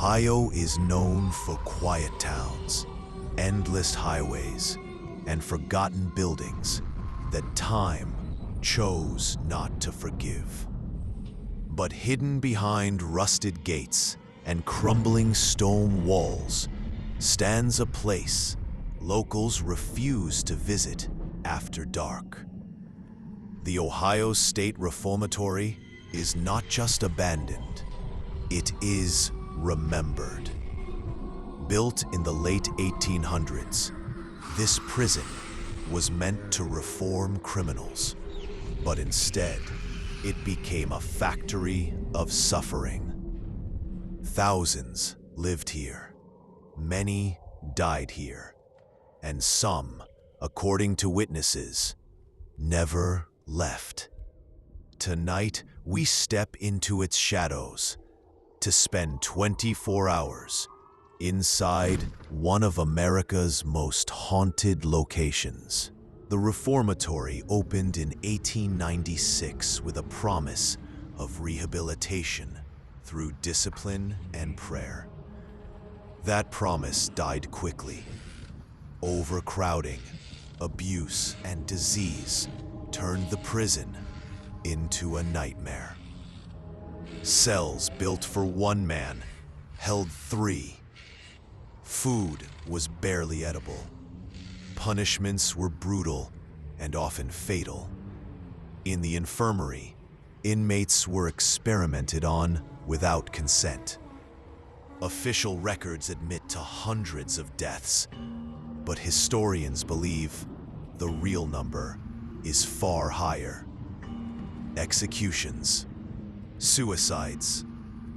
Ohio is known for quiet towns, endless highways, and forgotten buildings that time chose not to forgive. But hidden behind rusted gates and crumbling stone walls stands a place locals refuse to visit after dark. The Ohio State Reformatory is not just abandoned, it is remembered. Built in the late 1800s, this prison was meant to reform criminals, but instead, it became a factory of suffering. Thousands lived here, many died here, and some, according to witnesses, never left. Tonight, we step into its shadows to spend 24 hours inside one of America's most haunted locations. The reformatory opened in 1896 with a promise of rehabilitation through discipline and prayer. That promise died quickly. Overcrowding, abuse, and disease turned the prison into a nightmare. Cells built for one man held 3. Food was barely edible. Punishments were brutal and often fatal. In the infirmary, inmates were experimented on without consent. Official records admit to hundreds of deaths, but historians believe the real number is far higher. Executions, suicides,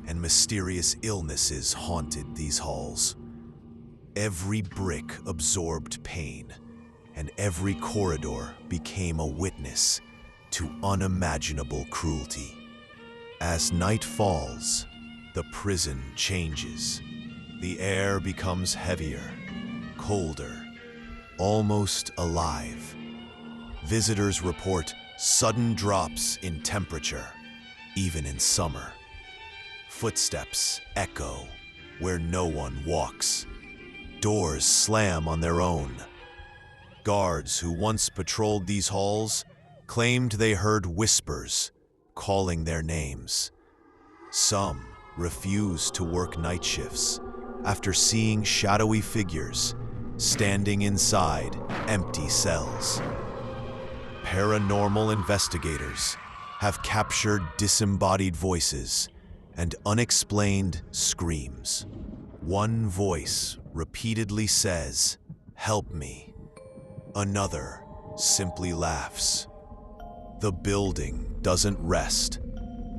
and mysterious illnesses haunted these halls. Every brick absorbed pain, and every corridor became a witness to unimaginable cruelty. As night falls, the prison changes. The air becomes heavier, colder, almost alive. Visitors report sudden drops in temperature, even in summer. Footsteps echo where no one walks. Doors slam on their own. Guards who once patrolled these halls claimed they heard whispers calling their names. Some refused to work night shifts after seeing shadowy figures standing inside empty cells. Paranormal investigators have captured disembodied voices and unexplained screams. One voice repeatedly says, "Help me." Another simply laughs. The building doesn't rest.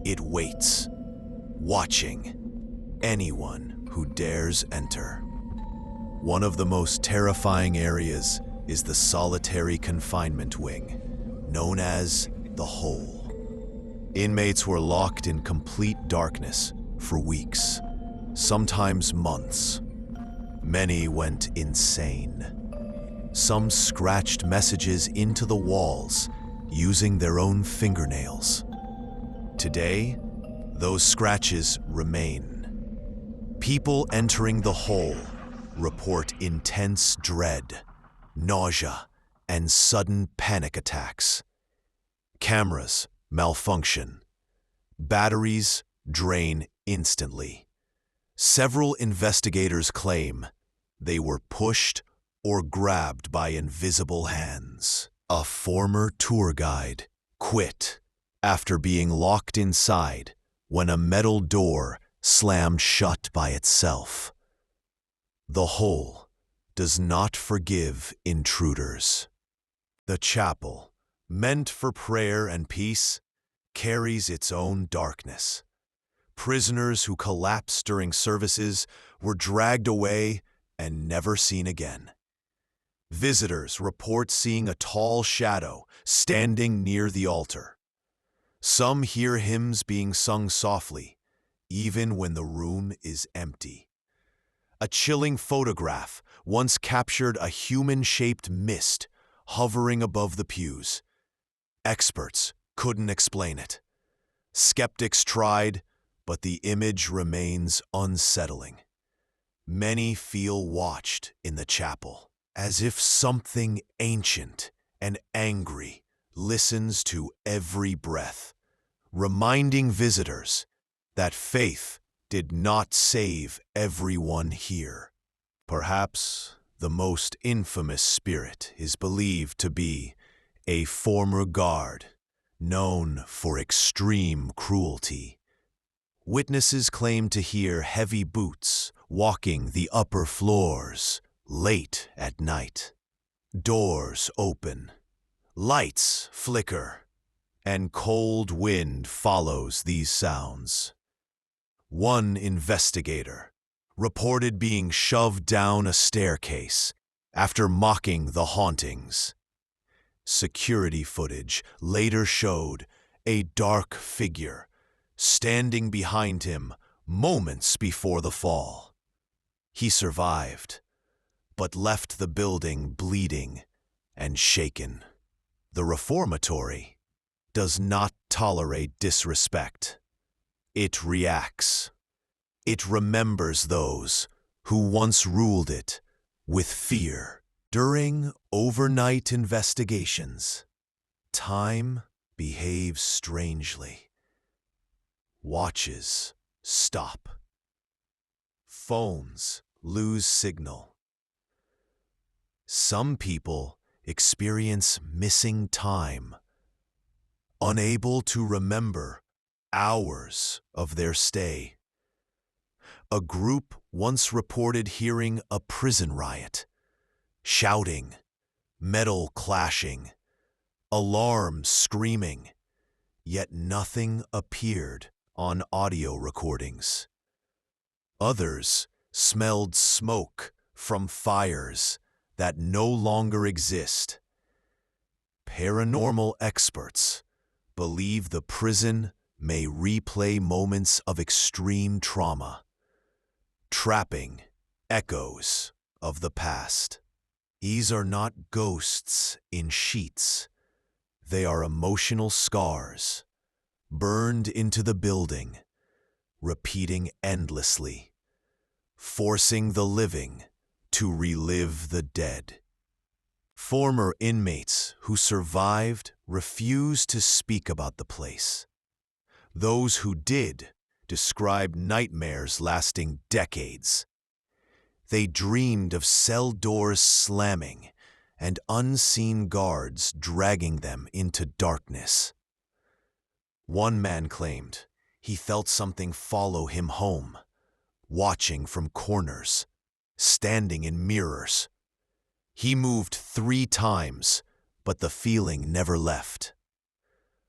It waits, watching anyone who dares enter. One of the most terrifying areas is the solitary confinement wing, known as the Hole. Inmates were locked in complete darkness for weeks, sometimes months. Many went insane. Some scratched messages into the walls using their own fingernails. Today, those scratches remain. People entering the Hole report intense dread, nausea, and sudden panic attacks. Cameras malfunction. Batteries drain instantly. Several investigators claim they were pushed or grabbed by invisible hands. A former tour guide quit after being locked inside when a metal door slammed shut by itself. The Hole does not forgive intruders. The chapel, meant for prayer and peace, carries its own darkness. Prisoners who collapsed during services were dragged away and never seen again. Visitors report seeing a tall shadow standing near the altar. Some hear hymns being sung softly, even when the room is empty. A chilling photograph once captured a human-shaped mist hovering above the pews. Experts couldn't explain it. Skeptics tried, but the image remains unsettling. Many feel watched in the chapel, as if something ancient and angry listens to every breath, reminding visitors that faith did not save everyone here. Perhaps the most infamous spirit is believed to be a former guard known for extreme cruelty. Witnesses claim to hear heavy boots walking the upper floors late at night. Doors open, lights flicker, and cold wind follows these sounds. One investigator reported being shoved down a staircase after mocking the hauntings. Security footage later showed a dark figure standing behind him moments before the fall. He survived, but left the building bleeding and shaken. The reformatory does not tolerate disrespect. It reacts. It remembers those who once ruled it with fear. During overnight investigations, time behaves strangely. Watches stop. Phones lose signal. Some people experience missing time, unable to remember hours of their stay. A group once reported hearing a prison riot, shouting, metal clashing, alarms screaming, yet nothing appeared on audio recordings. Others smelled smoke from fires that no longer exist. Paranormal experts believe the prison may replay moments of extreme trauma, trapping echoes of the past. These are not ghosts in sheets. They are emotional scars, burned into the building, repeating endlessly, forcing the living to relive the dead. Former inmates who survived refused to speak about the place. Those who did described nightmares lasting decades. They dreamed of cell doors slamming and unseen guards dragging them into darkness. One man claimed he felt something follow him home, watching from corners, standing in mirrors. He moved 3 times, but the feeling never left.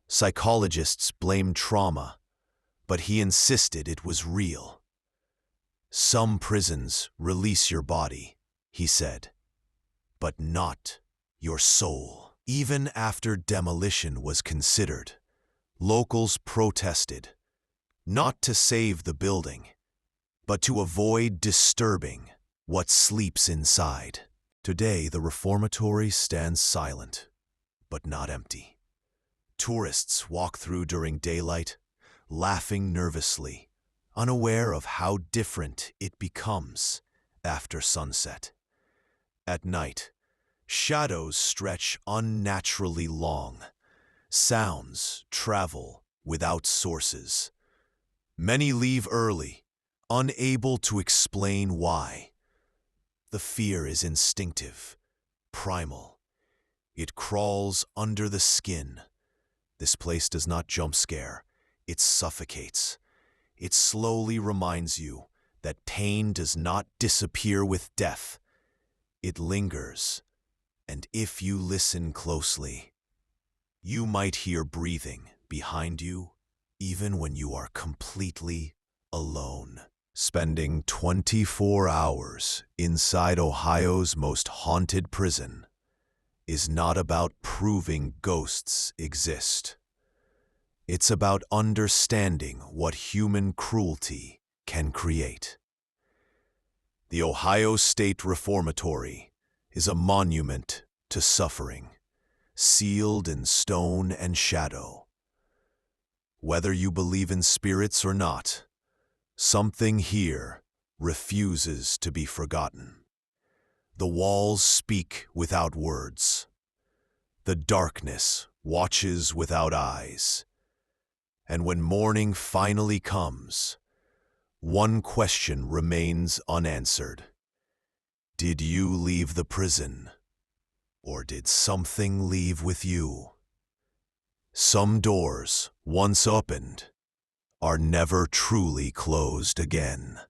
Psychologists blamed trauma, but he insisted it was real. Some prisons release your body, he said, but not your soul. Even after demolition was considered, locals protested, not to save the building, but to avoid disturbing what sleeps inside. Today, the reformatory stands silent, but not empty. Tourists walk through during daylight, laughing nervously, unaware of how different it becomes after sunset. At night, shadows stretch unnaturally long. Sounds travel without sources. Many leave early, unable to explain why. The fear is instinctive, primal. It crawls under the skin. This place does not jump scare. It suffocates. It slowly reminds you that pain does not disappear with death. It lingers, and if you listen closely, you might hear breathing behind you, even when you are completely alone. Spending 24 hours inside Ohio's most haunted prison is not about proving ghosts exist. It's about understanding what human cruelty can create. The Ohio State Reformatory is a monument to suffering, sealed in stone and shadow. Whether you believe in spirits or not, Something here refuses to be forgotten. The walls speak without words. The darkness watches without eyes. And when morning finally comes, one question remains unanswered. Did you leave the prison, or did something leave with you? Some doors, once opened, are never truly closed again.